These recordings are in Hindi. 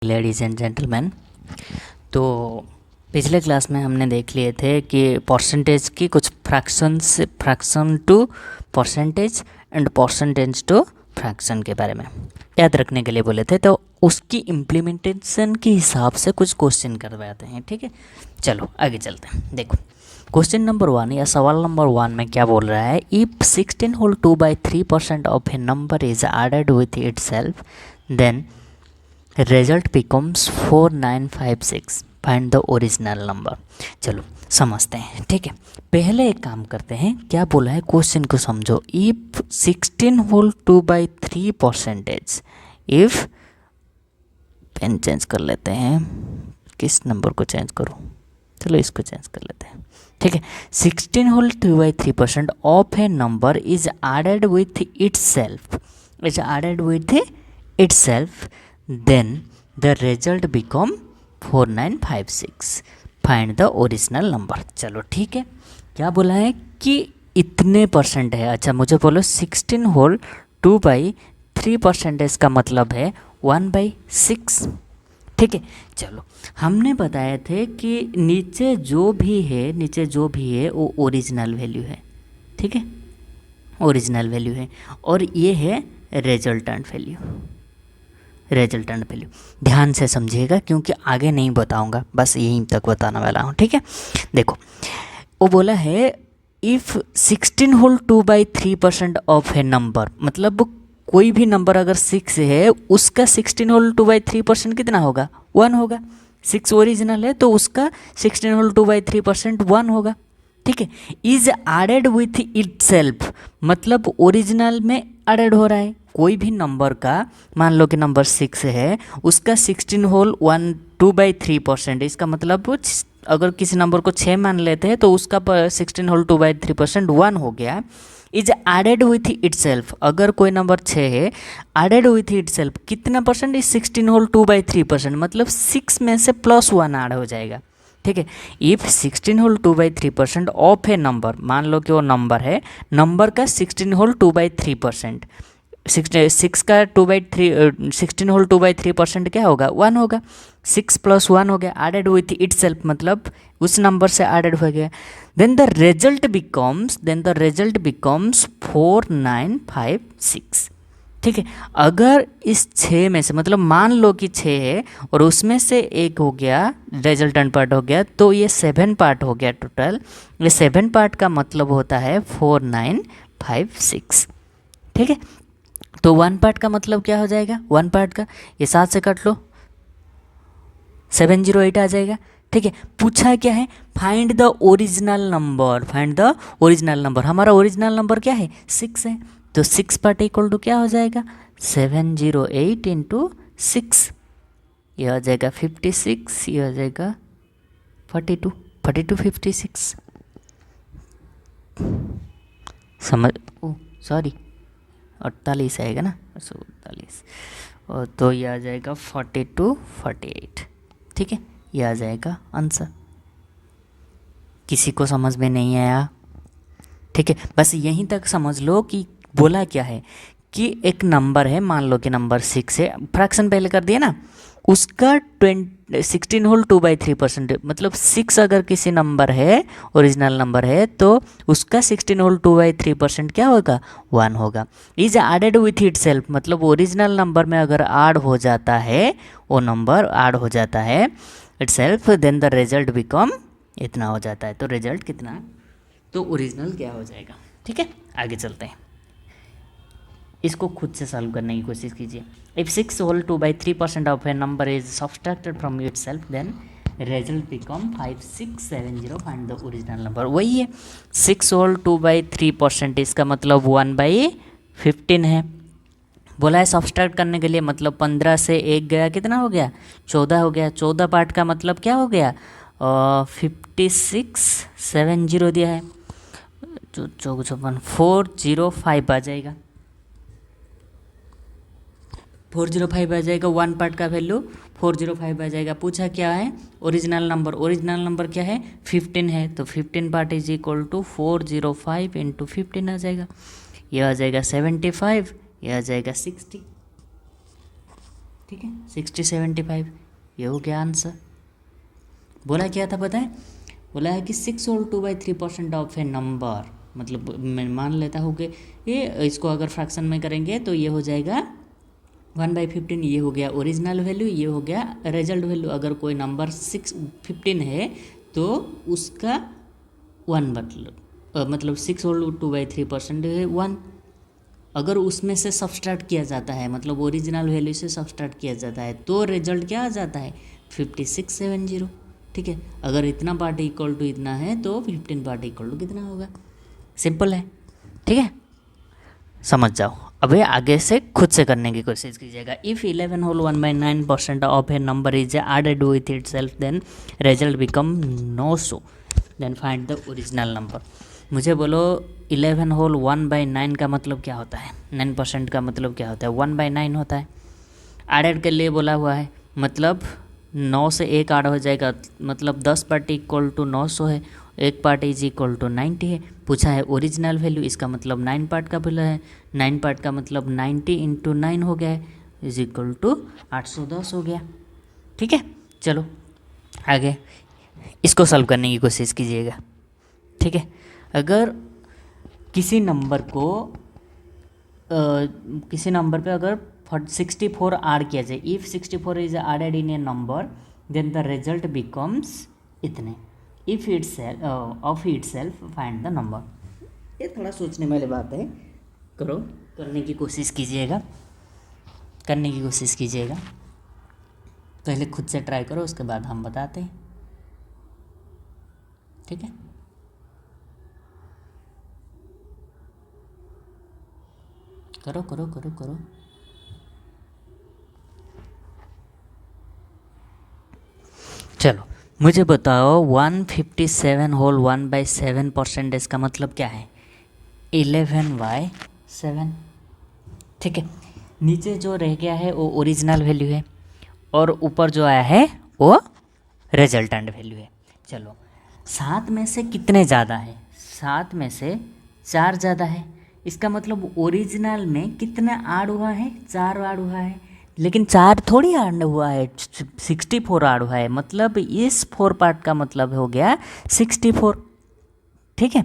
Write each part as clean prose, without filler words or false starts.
लेडीज़ एंड जेंटलमैन, तो पिछले क्लास में हमने देख लिए थे कि परसेंटेज की कुछ fraction to percentage and percentage to fraction के बारे में याद रखने के लिए बोले थे। तो उसकी इम्प्लीमेंटेशन के हिसाब से कुछ क्वेश्चन करवाते हैं। ठीक है, चलो आगे चलते हैं। देखो क्वेश्चन नंबर 1 या सवाल नंबर 1 में क्या बोल रहा है, if 16 whole 2/3% of a number is added with itself then result becomes 4956, find the original number. चलो समझते हैं। ठीक है, पहले एक काम करते हैं, क्या बोला है क्वेश्चन को समझो। If 16 whole 2/3%, if pen change कर लेते हैं, किस नंबर को चेंज करूं, चलो इसको चेंज कर लेते हैं। ठीक है, 16 whole 2/3% of a number is added with itself then the result become 4956, find the original number। चलो ठीक है, क्या बोला है कि इतने परसेंट है। अच्छा मुझे बोलो 16 होल 2/3% का मतलब है 1/6। ठीक है, चलो हमने बताए थे कि नीचे जो भी है वो ओरिजिनल वैल्यू है। ठीक है, ओरिजिनल वैल्यू है और ये है रिजल्टेंट वैल्यू। ध्यान से समझिएगा क्योंकि आगे नहीं बताऊंगा, बस यहीं तक बताने वाला हूँ। ठीक है, देखो वो बोला है if 16 whole 2/3% of a number, मतलब कोई भी नंबर अगर 6 है उसका 16 होल 2/3% कितना होगा, 1 होगा। 6 ओरिजिनल है तो उसका 16 होल 2/3% 1 होगा। ठीक है, is added with itself, मतलब ओरिजिनल में एडेड हो रहा है। कोई भी नंबर का, मान लो कि नंबर 6 है, उसका 16 होल 2/3%, इसका मतलब अगर किसी नंबर को 6 मान लेते हैं तो उसका 16 होल 2/3% 1 हो गया। Is added with itself, अगर कोई नंबर 6 है एडेड विथ इट सेल्फ कितना परसेंट, इज 16 होल 2/3%, मतलब 6 में से +1 ऐड हो जाएगा। ठीक है, if 16 whole 2/3% of a number, मान लो कि वो नंबर है, नंबर का 16 होल 2/3%, 6 का 16 होल 2/3% क्या होगा, 1 होगा। 6 + 1 हो गया, एडेड विथ इट सेल्फ मतलब उस नंबर से एडेड हो गया। Then the result becomes 4956। ठीक है, अगर इस 6 में से, मतलब मान लो कि 6 है और उसमें से एक हो गया रिजल्टेंट पार्ट हो गया, तो ये 7 पार्ट हो गया टोटल। ये 7 पार्ट का मतलब होता है 4956। ठीक है, तो 1 पार्ट का मतलब क्या हो जाएगा, 1 पार्ट का ये 7 से कट लो 708 आ जाएगा। ठीक है, पूछा क्या है, फाइंड द ओरिजिनल नंबर। हमारा ओरिजिनल नंबर क्या है, 6 है, तो 6 पार्ट इक्वल टू क्या हो जाएगा, 708 इंटू 6, यह आ जाएगा 56, यह आ जाएगा 42 56 समझ, सॉरी 48 आएगा ना, 48, और तो यह आ जाएगा 42 48। ठीक है, यह आ जाएगा आंसर। किसी को समझ में नहीं आया? ठीक है, बस यहीं तक समझ लो कि बोला क्या है कि एक नंबर है, मान लो कि नंबर 6 है, फ्रैक्शन पहले कर दिया ना, उसका 16 होल 2/3%, मतलब 6 अगर किसी नंबर है, ओरिजिनल नंबर है, तो उसका 16 होल 2/3% क्या होगा, 1 होगा। Is added with itself, मतलब ओरिजिनल नंबर में अगर ऐड हो जाता है, वो नंबर ऐड हो जाता है itself, then the result become इतना हो जाता है, तो रिजल्ट कितना, तो ओरिजिनल क्या हो जाएगा। ठीक है, आगे चलते हैं, इसको खुद से सॉल्व करने की कोशिश कीजिए। If 6 whole 2/3% of a number is subtracted from itself then result become 5670, find the original number. वही है 6 होल 2/3%, इसका मतलब 1/15 है। बोला है सब्सट्रैक्ट करने के लिए, मतलब 15 से 1 गया, कितना हो गया, 14 हो गया। 14 पार्ट का मतलब क्या हो गया, 5670 दिया है, 405 आ जाएगा, 405 आ जाएगा। 1 पार्ट का वैल्यू 405 आ जाएगा। पूछा क्या है, ओरिजिनल नंबर क्या है, 15 है, तो 15 part is equal to 405 into 15 आ जाएगा, यह आ जाएगा 75, यह आ जाएगा 60। ठीक है, 60/75 ये हो गया आंसर। बोला क्या था पता है, बोला है कि 6 होल 2/3% ऑफ ए नंबर, मतलब मैं मान लेता हूँ कि ये इसको अगर फ्रैक्शन में करेंगे तो ये हो जाएगा 1/15, ये हो गया ओरिजिनल वैल्यू, ये हो गया रिजल्ट वैल्यू। अगर कोई नंबर 15 है तो उसका 1 मतलब 6 होल 2/3% है 1। अगर उसमें से सब्सट्रैक्ट किया जाता है, मतलब ओरिजिनल वैल्यू से सब्सट्रैक्ट किया जाता है, तो रिजल्ट क्या आ जाता है 5670। ठीक है, अगर इतना पार्ट इक्वल टू इतना है तो 15 पार्ट इक्वल टू कितना होगा। सिंपल है, ठीक है, समझ जाओ। अभी आगे से खुद से करने की कोशिश कीजिएगा। If 11 whole 1/9% of a number is added with itself then result become no so, then find the original number. मुझे बोलो 11 होल 1/9 का मतलब क्या होता है, 9% का मतलब क्या होता है, 1/9 होता है। एडेड के लिए बोला हुआ है, मतलब 9 से 1 ऐड हो जाएगा, मतलब 10 पार्ट इक्वल टू 900 है, 1 पार्ट इज इक्वल टू 90 है। पूछा है ओरिजिनल वैल्यू, इसका मतलब 9 पार्ट का बोला है, 9 पार्ट का मतलब 90 × 9 हो गया है, इज इक्वल टू 810 हो गया। ठीक है, चलो आगे इसको सॉल्व करने की कोशिश कीजिएगा। ठीक है, अगर किसी नंबर को किसी नंबर पे अगर 64 ऐड किया जाए, if 64 is added in a number then the result becomes इतने, if itself of itself find the number. ये थोड़ा सोचने वाली बात है, करने की कोशिश कीजिएगा, पहले खुद से ट्राई करो, उसके बाद हम बताते हैं। ठीक है, करो। चलो मुझे बताओ 157 होल 1/7% इसका मतलब क्या है, 11/7। ठीक है, नीचे जो रह गया है वो ओरिजिनल वैल्यू है और ऊपर जो आया है वो रिजल्टेंट वैल्यू है। चलो 7 में से कितने ज़्यादा है, 7 में से 4 ज़्यादा है, इसका मतलब ओरिजिनल में कितना ऐड हुआ है, 4 ऐड हुआ है, लेकिन 4 थोड़ी ऐड हुआ है, 64 ऐड हुआ है, मतलब इस 4 पार्ट का मतलब हो गया 64। ठीक है,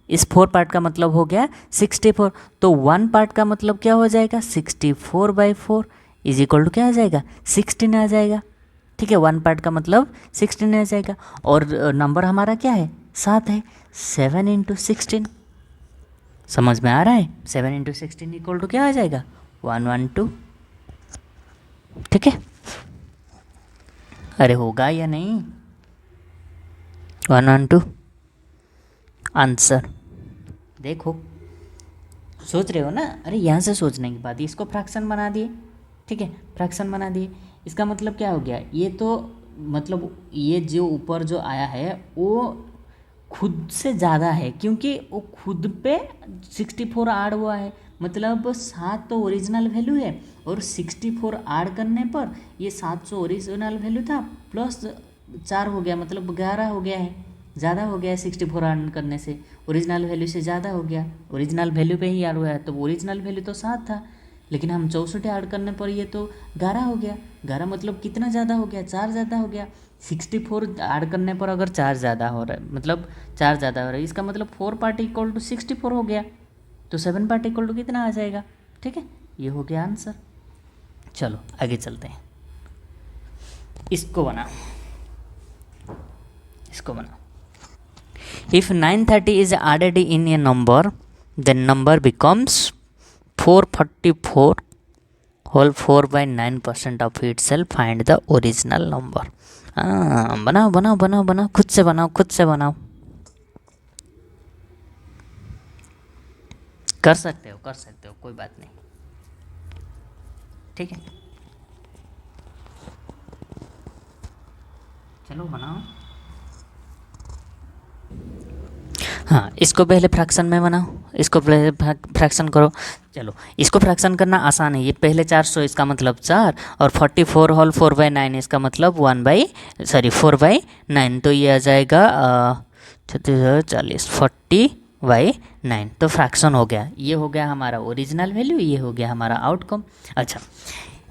इस 4 पार्ट का मतलब हो गया 64, तो 1 पार्ट का मतलब क्या हो जाएगा 64/4 इज इक्वल टू क्या आ जाएगा 16 आ जाएगा। ठीक है, 1 पार्ट का मतलब 16 आ जाएगा, और नंबर हमारा क्या है 7 है, 7 × 16 समझ में आ रहा है, 7 × 16 इक्वल टू क्या आ जाएगा 112। ठीक है, अरे होगा या नहीं, 112 आंसर। देखो सोच रहे हो ना, अरे यहाँ से सोचने की बात, इसको फ्रैक्शन बना दिए। ठीक है, फ्रैक्शन बना दिए, इसका मतलब क्या हो गया, ये तो मतलब ये जो ऊपर जो आया है वो खुद से ज़्यादा है, क्योंकि वो खुद पे 64 ऐड हुआ है, मतलब 7 तो ओरिजिनल वैल्यू है और 64 ऐड करने पर ये 700 ओरिजिनल वैल्यू था प्लस 4 हो गया, मतलब 11 हो गया है, ज़्यादा हो गया है 64 ऐड करने से, ओरिजिनल वैल्यू से ज़्यादा हो गया, ओरिजिनल वैल्यू पे ही ऐड हुआ है, तो ओरिजिनल वैल्यू तो 7 था, लेकिन हम 64 ऐड करने पर ये तो 11 हो गया, 11 मतलब कितना ज़्यादा हो गया, 4 ज़्यादा हो गया, 64 ऐड करने पर अगर 4 ज़्यादा हो रहा है, मतलब 4 ज़्यादा हो रहा है, इसका मतलब 4 पार्ट इक्वल टू 64 हो गया, तो 7 पार्ट इक्वल टू कितना आ जाएगा। ठीक है, ये हो गया आंसर। चलो आगे चलते हैं, इसको बनाओ। If 930 is added in a number then number becomes 444 whole 4/9% of itself, find the original number. बनाओ, खुद से बनाओ। कर सकते हो, कोई बात नहीं। ठीक है, चलो बनाओ। हाँ, इसको पहले फ्रैक्शन में बनाओ, इसको पहले फ्रैक्शन करो। चलो इसको फ्रैक्शन करना आसान है, ये पहले 400 इसका मतलब 4 और 44 होल 4/9 इसका मतलब 4/9, तो ये आ जाएगा 40 40/9, तो फ्रैक्शन हो गया। ये हो गया हमारा ओरिजिनल वैल्यू, ये हो गया हमारा आउटकम। अच्छा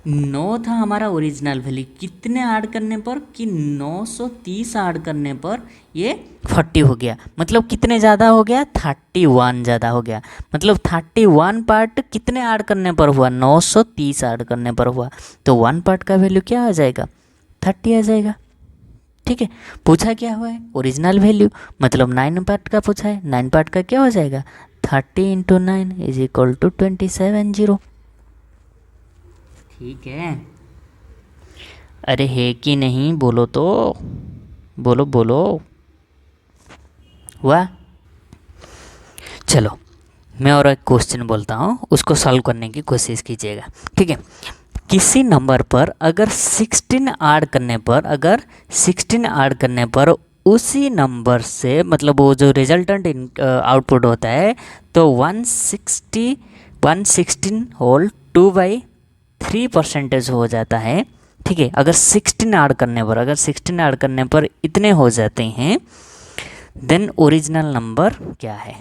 9 था हमारा ओरिजिनल वैल्यू, कितने ऐड करने पर कि 930 ऐड करने पर ये 40 हो गया। मतलब कितने ज़्यादा हो गया, 31 ज़्यादा हो गया। मतलब 31 पार्ट कितने ऐड करने पर हुआ, 930 ऐड करने पर हुआ। तो 1 पार्ट का वैल्यू क्या आ जाएगा, 30 आ जाएगा। ठीक है, पूछा क्या हुआ है, ओरिजिनल वैल्यू, मतलब 9 पार्ट का पूछा है, 9 पार्ट का क्या हो जाएगा, 30 × 9 = 270। ठीक है, अरे है कि नहीं, बोलो तो, बोलो बोलो, हुआ। चलो मैं और एक क्वेश्चन बोलता हूँ, उसको सॉल्व करने की कोशिश कीजिएगा। ठीक है, किसी नंबर पर अगर 16 ऐड करने पर उसी नंबर से, मतलब वो जो रिजल्टेंट आउटपुट होता है, तो 116 होल 2/3% हो जाता है। ठीक है, अगर 16 ऐड करने पर इतने हो जाते हैं, देन ओरिजिनल नंबर क्या है,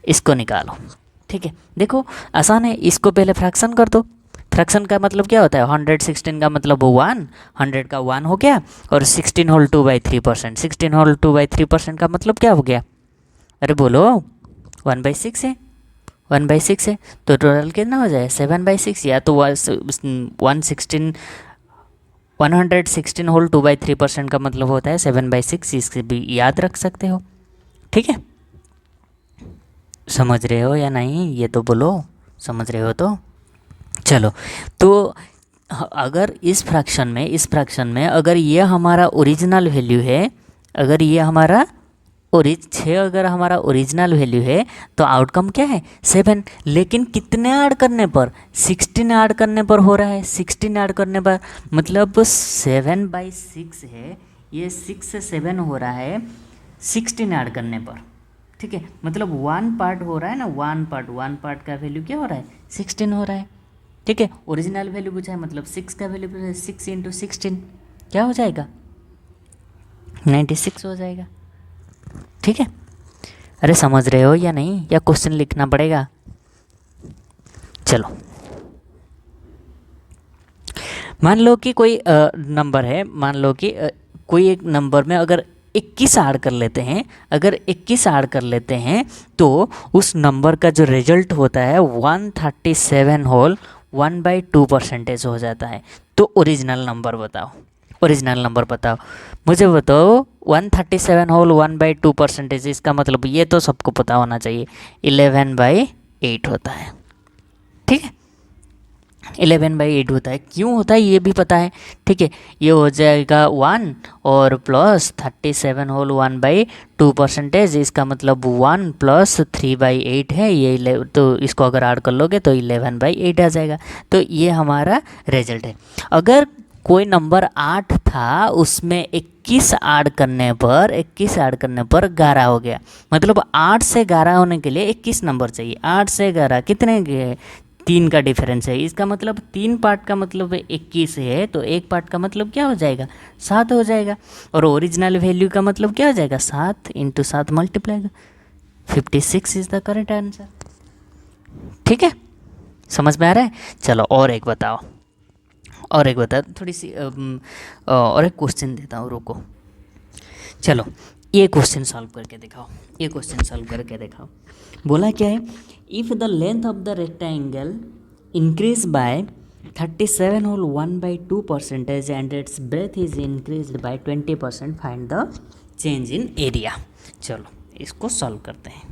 इसको निकालो। ठीक है, देखो आसान है, इसको पहले फ्रैक्शन कर दो। फ्रैक्शन का मतलब क्या होता है, 116 का मतलब 1, 100 का 1 हो गया, और 16 होल 2/3%, 16 होल 2/3% का मतलब क्या हो गया, अरे बोलो, 1/6 है, 1/6 है, तो टोटल कितना हो जाए, 7/6, या तो 116 होल 2/3% का मतलब होता है 7/6, इससे भी याद रख सकते हो। ठीक है, समझ रहे हो या नहीं, ये तो बोलो, समझ रहे हो तो। चलो, तो अगर इस फ्रैक्शन में अगर ये हमारा ओरिजिनल वैल्यू है, अगर ये हमारा अगर हमारा ओरिजिनल वैल्यू है, तो आउटकम क्या है, 7। लेकिन कितने ऐड करने पर, 16 ऐड करने पर हो रहा है, 16 ऐड करने पर मतलब 7/6 है, ये 6 से 7 हो रहा है 16 ऐड करने पर। ठीक है, मतलब 1 पार्ट हो रहा है ना, 1 पार्ट का वैल्यू क्या हो रहा है, 16 हो रहा है। ठीक है, ओरिजिनल वैल्यू पूछा है, मतलब 6 का वैल्यू पूछा है, 6 × 16 क्या हो जाएगा, 96 हो जाएगा। ठीक है, अरे समझ रहे हो या नहीं, या क्वेश्चन लिखना पड़ेगा। चलो, मान लो कि कोई नंबर है, मान लो कि कोई एक नंबर में अगर 21 ऐड कर लेते हैं, तो उस नंबर का जो रिजल्ट होता है 137 होल 1/2% हो जाता है। तो ओरिजिनल नंबर बताओ, मुझे बताओ, 137 होल 1/2%, इसका मतलब ये तो सबको पता होना चाहिए, 11/8 होता है। ठीक है, 11/8 होता है, क्यों होता है ये भी पता है। ठीक है, ये हो जाएगा 1 और प्लस 37 होल 1/2%, इसका मतलब 1 + 3/8 है ये, तो इसको अगर ऐड कर लोगे तो 11/8 आ जाएगा। तो ये हमारा रिजल्ट है। अगर कोई नंबर 8 था, उसमें 21 ऐड करने पर 11 हो गया। मतलब 8 से 11 होने के लिए 21 नंबर चाहिए। 8 से 11 कितने के, 3 का डिफरेंस है, इसका मतलब 3 पार्ट का मतलब 21 है, तो 1 पार्ट का मतलब क्या हो जाएगा, 7 हो जाएगा। और ओरिजिनल वैल्यू का मतलब क्या हो जाएगा, 7 × 7 multiply 56 is the correct answer. ठीक है, समझ में आ रहा है। चलो और एक बताओ, थोड़ी सी और एक क्वेश्चन देता हूँ, रुको। चलो ये क्वेश्चन सॉल्व करके दिखाओ, बोला क्या है, if the length of the rectangle increase by 37 whole 1/2% and its breath is increased by 20%, find the change in area. चलो इसको सॉल्व करते हैं,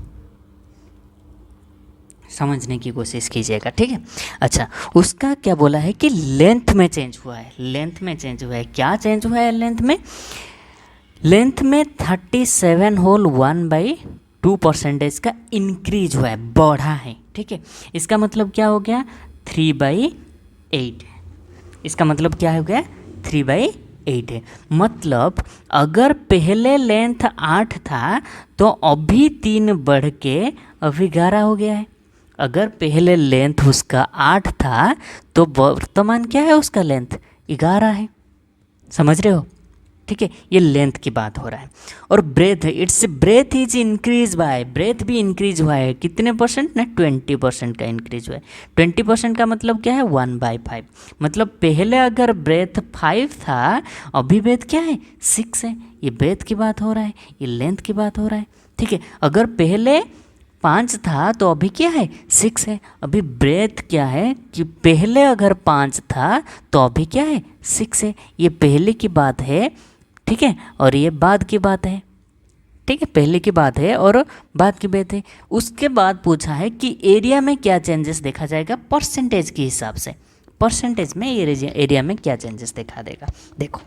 समझने की कोशिश कीजिएगा। ठीक है, अच्छा, उसका क्या बोला है कि लेंथ में चेंज हुआ है, क्या चेंज हुआ है लेंथ में 37 होल 1/2% का इंक्रीज हुआ है, बढ़ा है। ठीक है, इसका मतलब क्या हो गया, 3/8, इसका मतलब क्या हो गया, 3/8 है। मतलब अगर पहले लेंथ 8 था, तो अभी 3 बढ़ के अभी 11 हो गया है। अगर पहले लेंथ उसका 8 था, तो वर्तमान क्या है, उसका लेंथ 11 है। समझ रहे हो, ठीक है, ये लेंथ की बात हो रहा है। और breath, its breath is increase by, breath भी इंक्रीज हुआ है कितने परसेंट ना, 20% का इंक्रीज हुआ है। 20% का मतलब क्या है, 1/5। मतलब पहले अगर ब्रेथ 5 था, अभी ब्रेथ क्या है, 6 है। ये ब्रेथ की बात हो रहा है, ये लेंथ की बात हो रहा है। ठीक है, अगर पहले 5 था तो अभी क्या है, 6 है। अभी ब्रेथ क्या है कि पहले अगर 5 था तो अभी क्या है, 6 है। ये पहले की बात है, ठीक है, और ये बाद की बात है। ठीक है, पहले की बात है और बाद की बात है। उसके बाद पूछा है कि एरिया में क्या चेंजेस देखा जाएगा परसेंटेज के हिसाब से, परसेंटेज में एरिया में क्या चेंजेस देखा देगा। देखो,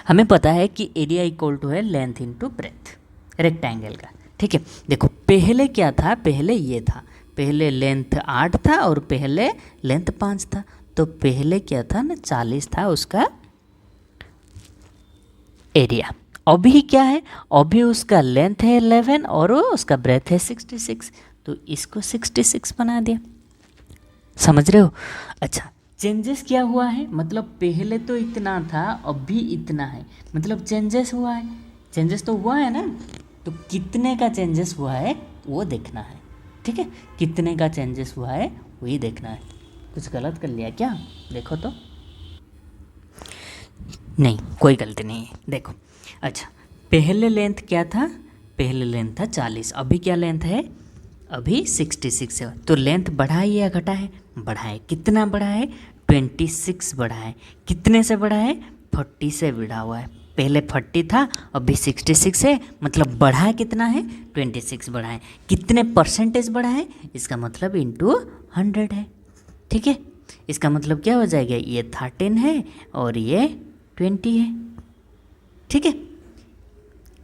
हमें पता है कि एरिया इक्वल टू है लेंथ इनटू ब्रेथ रेक्टेंगल का। ठीक है, देखो पहले क्या था, पहले ये था, पहले लेंथ 8 था और पहले लेंथ 5 था। तो पहले क्या था ना, 40 था उसका एरिया। अभी क्या है, अभी उसका लेंथ है 11 और उसका ब्रेथ है 66, तो इसको 66 बना दिया। समझ रहे हो? अच्छा, चेंजेस क्या हुआ है, मतलब पहले तो इतना था अभी इतना है, मतलब चेंजेस हुआ है। चेंजेस तो हुआ है ना, तो कितने का चेंजेस हुआ है वो देखना है। ठीक है, कितने का चेंजेस हुआ है वही देखना है। कुछ गलत कर लिया क्या, देखो तो। नहीं, कोई गलती नहीं है, देखो। अच्छा, पहले लेंथ क्या था, पहले लेंथ था 40, अभी क्या लेंथ है, अभी 66 है। तो लेंथ बढ़ा है या घटा है, बढ़ा है। कितना बढ़ा है, 26 बढ़ा है। कितने से बढ़ा है, 40 से बढ़ा हुआ है। पहले 40 था, अभी 66 है, मतलब बढ़ा है कितना है, 26 बढ़ा है। कितने परसेंटेज बढ़ा है, इसका मतलब इंटू 100 है। ठीक है, इसका मतलब क्या हो जाएगा, ये 13 है और ये 20 है। ठीक है,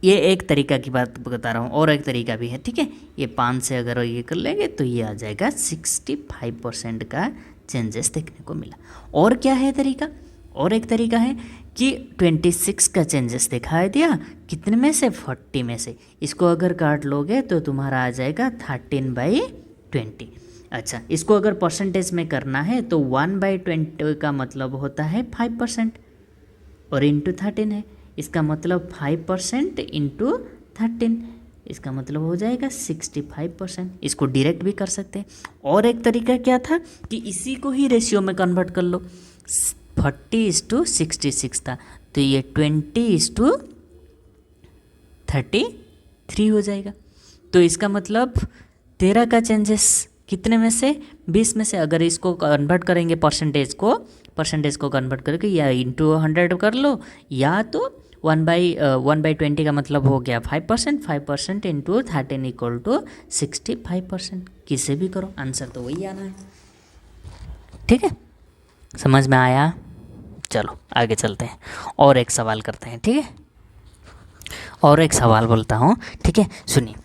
ये एक तरीका की बात बता रहा हूँ, और एक तरीका भी है। ठीक है, ये 5 से अगर ये कर लेंगे तो ये आ जाएगा 65% का चेंजेस देखने को मिला। और क्या है तरीका, और एक तरीका है कि 26 का चेंजेस दिखाई दिया, कितने में से, 40 में से। इसको अगर काट लोगे तो तुम्हारा आ जाएगा 13/20। अच्छा, इसको अगर परसेंटेज में करना है तो 1/20 का मतलब होता है 5% और इंटू 13 है। इसका मतलब 5% इंटू 13, इसका मतलब हो जाएगा 65%। इसको डायरेक्ट भी कर सकते हैं। और एक तरीका क्या था कि इसी को ही रेशियो में कन्वर्ट कर लो, 40:66 था, तो ये 20:33 हो जाएगा। तो इसका मतलब 13 का चेंजेस कितने में से, 20 में से। अगर इसको कन्वर्ट करेंगे परसेंटेज को कन्वर्ट करके या इंटू 100 कर लो, या तो 1/20 का मतलब हो गया 5%, 5% इंटू 13 इक्वल टू 65%। किसे भी करो, आंसर तो वही आना है। ठीक है, समझ में आया? चलो आगे चलते हैं, और एक सवाल करते हैं। ठीक है, और एक सवाल बोलता हूँ। ठीक है, सुनिए।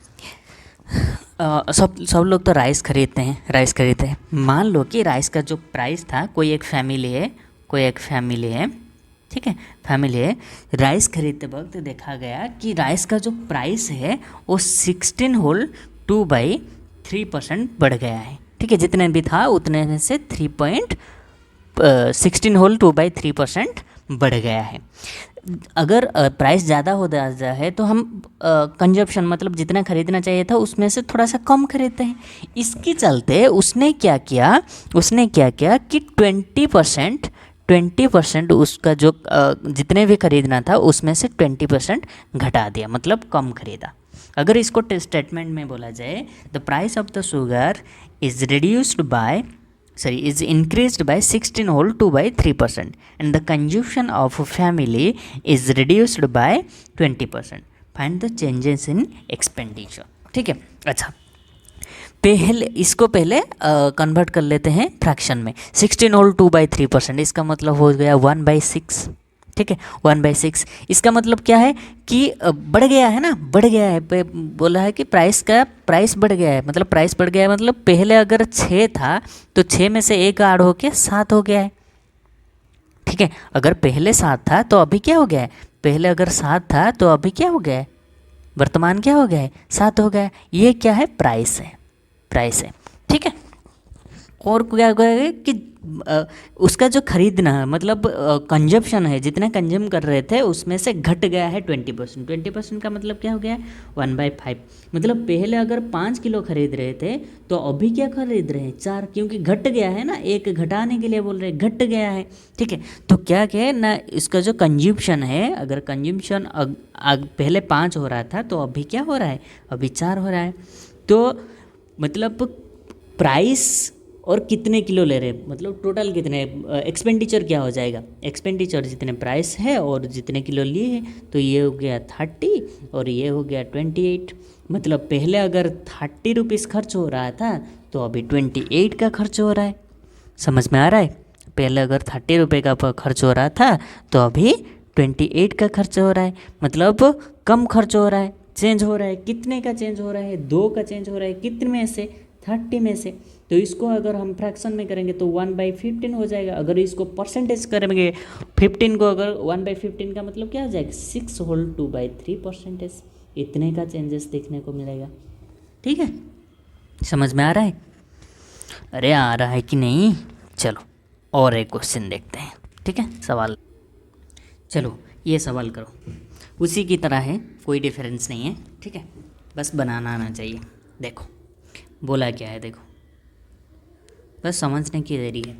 सब लोग तो राइस खरीदते हैं। मान लो कि राइस का जो प्राइस था, कोई एक फैमिली है, ठीक है, फैमिली है, राइस खरीदते वक्त देखा गया कि राइस का जो प्राइस है वो 16 होल 2/3% बढ़ गया है। ठीक है, जितने भी था उतने में से 16 होल 2/3% बढ़ गया है। अगर प्राइस ज़्यादा हो जाता है तो हम कंजप्शन मतलब जितना खरीदना चाहिए था उसमें से थोड़ा सा कम खरीदते हैं। इसके चलते उसने क्या किया कि 20% उसका जो जितने भी खरीदना था उसमें से 20% घटा दिया, मतलब कम खरीदा। अगर इसको स्टेटमेंट में बोला जाए, the price of the sugar is increased by 16 whole 2/3% and the consumption of a family is reduced by 20%. Find the changes in expenditure. ठीक है, अच्छा इसको पहले कन्वर्ट कर लेते हैं फ्रैक्शन में। 16 होल 2/3%, इसका मतलब हो गया 1/6। ठीक है, 1/6। इसका मतलब क्या है कि बढ़ गया है ना, बोला है कि प्राइस बढ़ गया है, मतलब प्राइस बढ़ गया है, मतलब पहले अगर 6 था तो 6 में से 1 ऐड होके 7 हो गया है। ठीक है, अगर पहले 7 था तो अभी क्या हो गया है, पहले अगर 7 था तो अभी क्या हो गया है, वर्तमान क्या हो गया है, 7 हो गया है। ये क्या है, प्राइस है। ठीक है, और क्या होगा कि उसका जो खरीदना है मतलब कंजप्शन है, जितना कंज्यूम कर रहे थे उसमें से घट गया है 20%। 20% का मतलब क्या हो गया है 1/5। मतलब पहले अगर 5 किलो खरीद रहे थे तो अभी क्या खरीद रहे हैं 4, क्योंकि घट गया है ना, एक घटाने के लिए बोल रहे हैं, घट गया है। ठीक है, तो क्या क्या है ना, इसका जो कंज्यूप्शन है, अगर कंज्यूप्शन पहले 5 हो रहा था तो अभी क्या हो रहा है, अभी 4 हो रहा है। तो मतलब प्राइस और कितने किलो ले रहे हैं, मतलब टोटल कितने एक्सपेंडिचर क्या हो जाएगा, एक्सपेंडिचर जितने प्राइस है और जितने किलो लिए हैं, तो ये हो गया 30 और ये हो गया 28। मतलब पहले अगर 30 रुपीज़ खर्च हो रहा था तो अभी 28 का खर्च हो रहा है। समझ में आ रहा है? पहले अगर 30 रुपये का खर्च हो रहा था तो अभी 28 का खर्च हो रहा है, मतलब कम खर्च हो रहा है, चेंज हो रहा है। कितने का चेंज हो रहा है, 2 का चेंज हो रहा है, कितने में से, 30 में से। तो इसको अगर हम फ्रैक्शन में करेंगे तो 1/15 हो जाएगा। अगर इसको परसेंटेज करेंगे 15 को, अगर 1/15 का मतलब क्या हो जाएगा 6 होल 2/3%। इतने का चेंजेस देखने को मिलेगा। ठीक है, समझ में आ रहा है? अरे आ रहा है कि नहीं? चलो और एक क्वेश्चन देखते हैं। ठीक है, सवाल, चलो ये सवाल करो, उसी की तरह है, कोई डिफरेंस नहीं है। ठीक है, बस बनाना आना चाहिए। देखो बोला क्या है, देखो बस समझने की देरी है।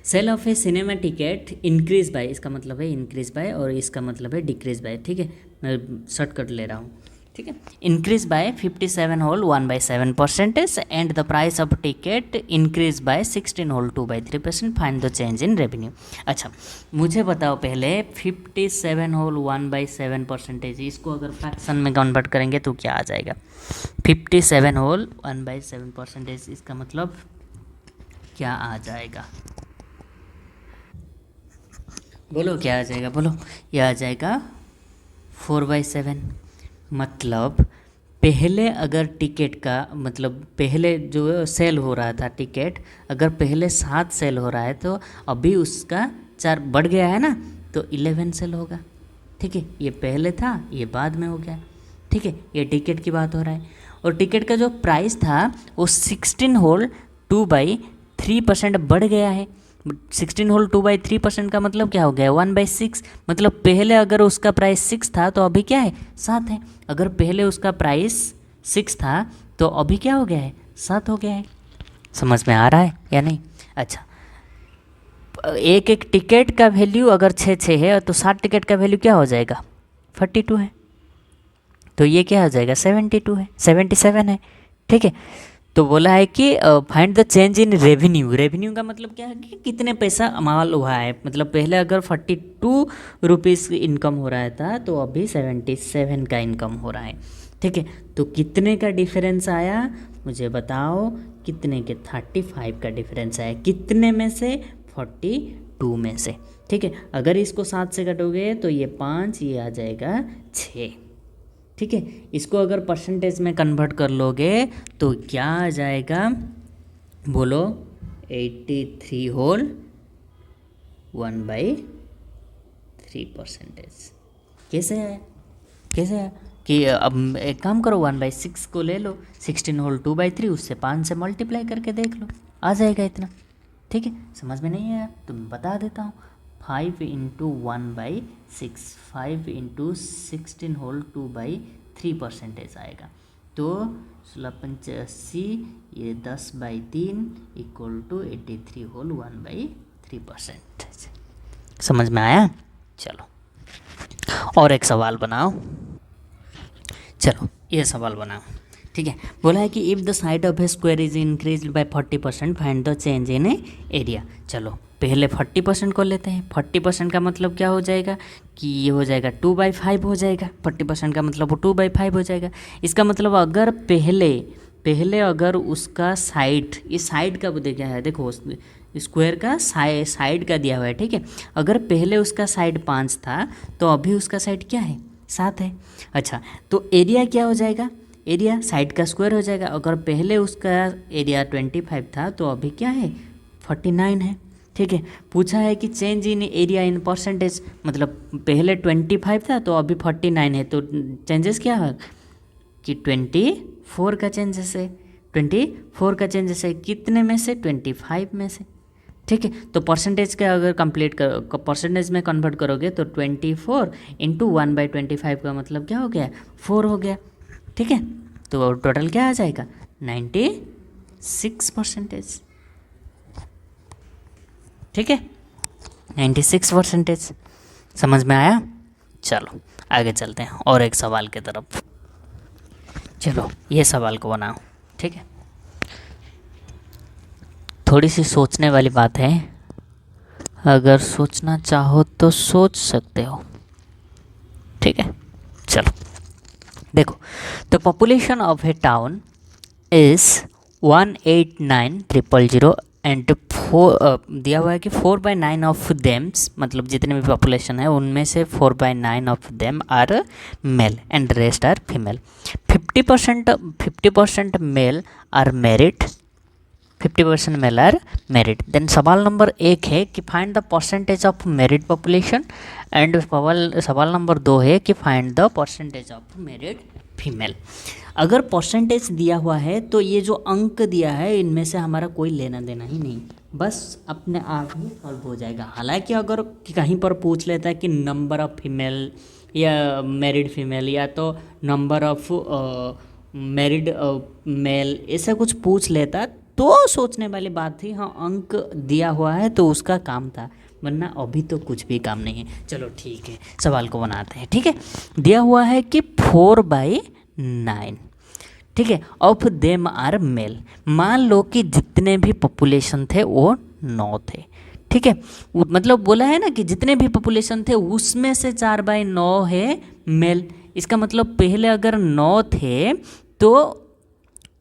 Sale of a cinema ticket increase by, इसका मतलब है इंक्रीज बाय और इसका मतलब है डिक्रीज बाय। ठीक है, मैं शॉर्टकट ले रहा हूँ। ठीक है, increase by 57 whole 1/7% and the price of ticket increase by 16 whole 2/3%। Find the change in revenue. अच्छा मुझे बताओ पहले 57 होल 1/7%, इसको अगर फ्रैक्शन में कन्वर्ट करेंगे तो क्या आ जाएगा? 57 होल 1/7%, इसका मतलब क्या आ जाएगा? बोलो क्या आ जाएगा, बोलो। यह आ जाएगा 4/7। मतलब पहले अगर टिकट का मतलब पहले जो सेल हो रहा था टिकट, अगर पहले 7 सेल हो रहा है तो अभी उसका 4 बढ़ गया है ना, तो 11 सेल होगा। ठीक है, ये पहले था, ये बाद में हो गया। ठीक है, ये टिकट की बात हो रहा है। और टिकट का जो प्राइस था वो 16 होल 2/3% बढ़ गया है। 16 होल 2/3% का मतलब क्या हो गया 1/6। मतलब पहले अगर उसका प्राइस 6 था तो अभी क्या है 7 है। अगर पहले उसका प्राइस 6 था तो अभी क्या हो गया है 7 हो गया है। समझ में आ रहा है या नहीं? अच्छा, एक एक टिकट का वैल्यू अगर 6 है तो 7 टिकट का वैल्यू क्या हो जाएगा 42 है। तो ये क्या हो जाएगा 72 है, 77 है। ठीक है, तो बोला है कि find the change in revenue. Revenue का मतलब क्या है कि कितने पैसा माल हुआ है। मतलब पहले अगर 42 रुपीज़ इनकम हो रहा था तो अभी 77 का इनकम हो रहा है। ठीक है, तो कितने का डिफरेंस आया मुझे बताओ। कितने के 35 का डिफरेंस आया। कितने में से 42 में से। ठीक है, अगर इसको 7 से काटोगे तो ये 5, ये आ जाएगा 6। ठीक है, इसको अगर परसेंटेज में कन्वर्ट कर लोगे तो क्या आ जाएगा बोलो 83 होल 1/3%। कैसे है, कैसे है कि अब एक काम करो 1/6 को ले लो, 16 होल 2/3, उससे 5 से मल्टीप्लाई करके देख लो, आ जाएगा इतना। ठीक है, समझ में नहीं आया तो मैं बता देता हूँ। 5 × 1/6, 5 × 16 होल 2/3% आएगा। तो 16×85, ये 10/3 = 83 होल 1/3%। समझ में आया? चलो और एक सवाल बनाओ। चलो ये सवाल बनाओ। ठीक है, बोला है कि if the side of A square is increase bye 40%, find the change in area. चलो पहले 40% को लेते हैं। 40% का मतलब क्या हो जाएगा कि ये हो जाएगा 2/5 हो जाएगा। 40% का मतलब वो 2/5 हो जाएगा। इसका मतलब अगर पहले अगर उसका साइड, ये साइड का क्या है देखो, स्क्वायर का साइड का दिया हुआ है। ठीक है, अगर पहले उसका साइड 5 था तो अभी उसका साइड क्या है 7 है। अच्छा, तो एरिया क्या हो जाएगा, एरिया साइड का स्क्वायर हो जाएगा। अगर पहले उसका एरिया 25 था तो अभी क्या है 49 है। ठीक है, पूछा है कि change in area in percentage, मतलब पहले 25 था तो अभी 49 है, तो चेंजेस क्या है कि 24 का चेंजेस है। 24 का चेंजेस है कितने में से, 25 में से। ठीक है, तो परसेंटेज का अगर परसेंटेज में कन्वर्ट करोगे तो 24 इंटू 1/25 का मतलब क्या हो गया, 4 हो गया। ठीक है, तो टोटल क्या आ जाएगा, 96%। ठीक है, 96%। समझ में आया? चलो आगे चलते हैं और एक सवाल की तरफ। चलो ये सवाल को बनाओ। ठीक है, थोड़ी सी सोचने वाली बात है, अगर सोचना चाहो तो सोच सकते हो। ठीक है, चलो देखो, the population of A town is 189,000 and 4 दिया हुआ है कि 4/9 ऑफ देम्स, मतलब जितने भी पॉपुलेशन है उनमें से 4/9 of them are male and rest are female. 50% male are married, 50% male are married. Then सवाल नंबर 1 है कि find the percentage of married population, and सवाल नंबर 2 है कि find the percentage of married female. अगर परसेंटेज दिया हुआ है तो ये जो अंक दिया है इनमें से हमारा कोई लेना देना ही नहीं, बस अपने आप ही सॉल्व हो जाएगा। हालांकि अगर कहीं पर पूछ लेता है कि नंबर ऑफ फीमेल या मैरिड फीमेल या तो नंबर ऑफ मैरिड मेल, ऐसा कुछ पूछ लेता तो सोचने वाली बात थी। हाँ, अंक दिया हुआ है तो उसका काम था, वरना अभी तो कुछ भी काम नहीं है। चलो ठीक है, सवाल को बनाते हैं। ठीक है, दिया हुआ है कि 4/9, ठीक है, ऑफ देम आर मेल। मान लो कि जितने भी पॉपुलेशन थे वो 9 थे। ठीक है, मतलब बोला है ना कि जितने भी पॉपुलेशन थे उसमें से 4/9 है मेल। इसका मतलब पहले अगर 9 थे तो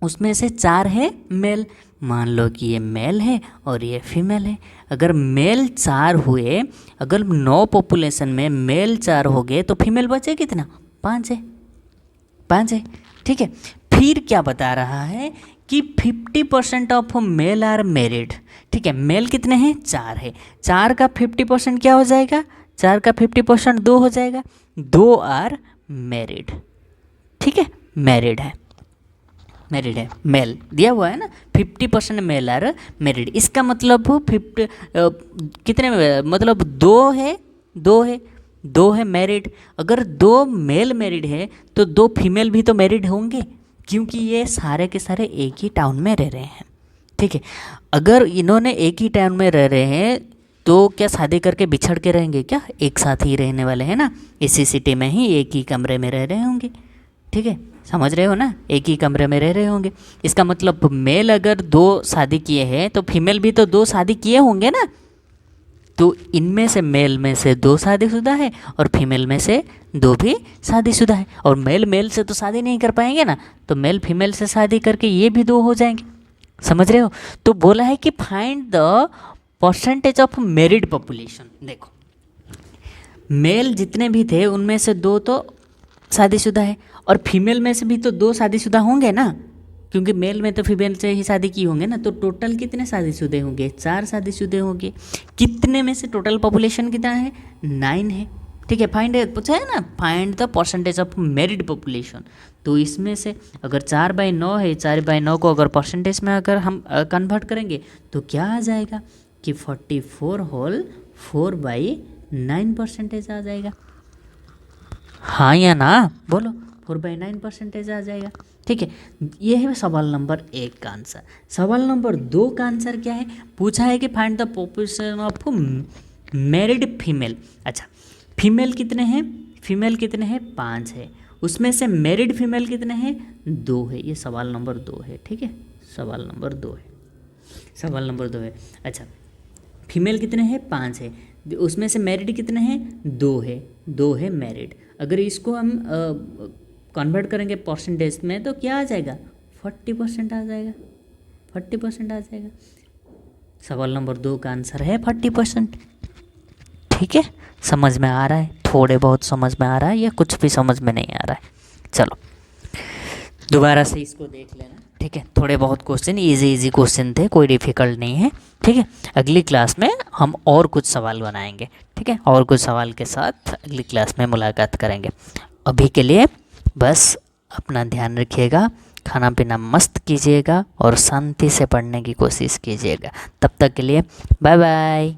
उसमें से 4 है मेल। मान लो कि ये मेल है और ये फीमेल है। अगर मेल 4 हुए, अगर 9 पॉपुलेशन में मेल 4 हो गए तो फीमेल बचे कितना, 5 है, 5 है। ठीक है, फिर क्या बता रहा है कि 50% ऑफ मेल आर मैरिड। ठीक है, मेल कितने हैं, 4 है। 4 का 50% क्या हो जाएगा, 4 का 50% 2 हो जाएगा। 2 आर मैरिड। ठीक है, मैरिड है, मैरिड है, मेल दिया हुआ है ना, 50% मेल आर मैरिड। इसका मतलब 50 कितने मतलब 2 है, 2 है मैरिड। अगर 2 मेल मैरिड है तो 2 फीमेल भी तो मैरिड होंगे, क्योंकि ये सारे के सारे एक ही टाउन में रह रहे हैं। ठीक है, अगर इन्होंने एक ही टाउन में रह रहे हैं तो क्या शादी करके बिछड़ के रहेंगे क्या, एक साथ ही रहने वाले हैं ना, इसी सिटी में ही एक ही कमरे में रह रहे होंगे। ठीक है, समझ रहे हो ना, एक ही कमरे में रह रहे होंगे। इसका मतलब मेल अगर 2 शादी किए हैं तो फीमेल भी तो 2 शादी किए होंगे ना। तो इनमें से मेल में से 2 शादीशुदा है और फीमेल में से 2 भी शादीशुदा है। और मेल से तो शादी नहीं कर पाएंगे ना, तो मेल फीमेल से शादी करके ये भी 2 हो जाएंगे। समझ रहे हो? तो बोला है कि find the percentage of married population. देखो, मेल जितने भी थे उनमें से 2 तो शादीशुदा है और फीमेल में से भी तो 2 शादीशुदा होंगे ना, क्योंकि मेल में तो फीमेल से ही शादी की होंगे ना। तो टोटल कितने शादीशुदे होंगे, 4 शादीशुदे होंगे। कितने में से टोटल पॉपुलेशन कितना है, 9 है। ठीक है, पूछा है ना, find the percentage of married population. तो इसमें से अगर 4/9 है, 4/9 को अगर परसेंटेज में अगर हम कन्वर्ट करेंगे तो क्या आ जाएगा कि 44 होल 4/9% आ जाएगा। हाँ या ना बोलो, 4/9% आ जाएगा। ठीक है, ये है सवाल नंबर 1 का आंसर। सवाल नंबर 2 का आंसर क्या है, पूछा है कि find the population of married female. अच्छा, फीमेल कितने हैं, फीमेल कितने हैं, 5 है। उसमें से मैरिड फीमेल कितने हैं, 2 है। ये सवाल नंबर 2 है। ठीक है, सवाल नंबर 2 है, सवाल नंबर 2 है। अच्छा, फीमेल कितने हैं, 5 है। उसमें से मैरिड कितने हैं, 2 है, 2 है मैरिड। अगर इसको हम कन्वर्ट करेंगे परसेंटेज में तो क्या आ जाएगा, 40% आ जाएगा, 40% आ जाएगा। सवाल नंबर 2 का आंसर है 40%। ठीक है, समझ में आ रहा है, थोड़े बहुत समझ में आ रहा है या कुछ भी समझ में नहीं आ रहा है। चलो दोबारा से इसको देख लेना। ठीक है, थोड़े बहुत क्वेश्चन इजी क्वेश्चन थे, कोई डिफ़िकल्ट नहीं है। ठीक है, अगली क्लास में हम और कुछ सवाल बनाएंगे। ठीक है, और कुछ सवाल के साथ अगली क्लास में मुलाकात करेंगे। अभी के लिए बस अपना ध्यान रखिएगा, खाना पीना मस्त कीजिएगा और शांति से पढ़ने की कोशिश कीजिएगा। तब तक के लिए बाय बाय।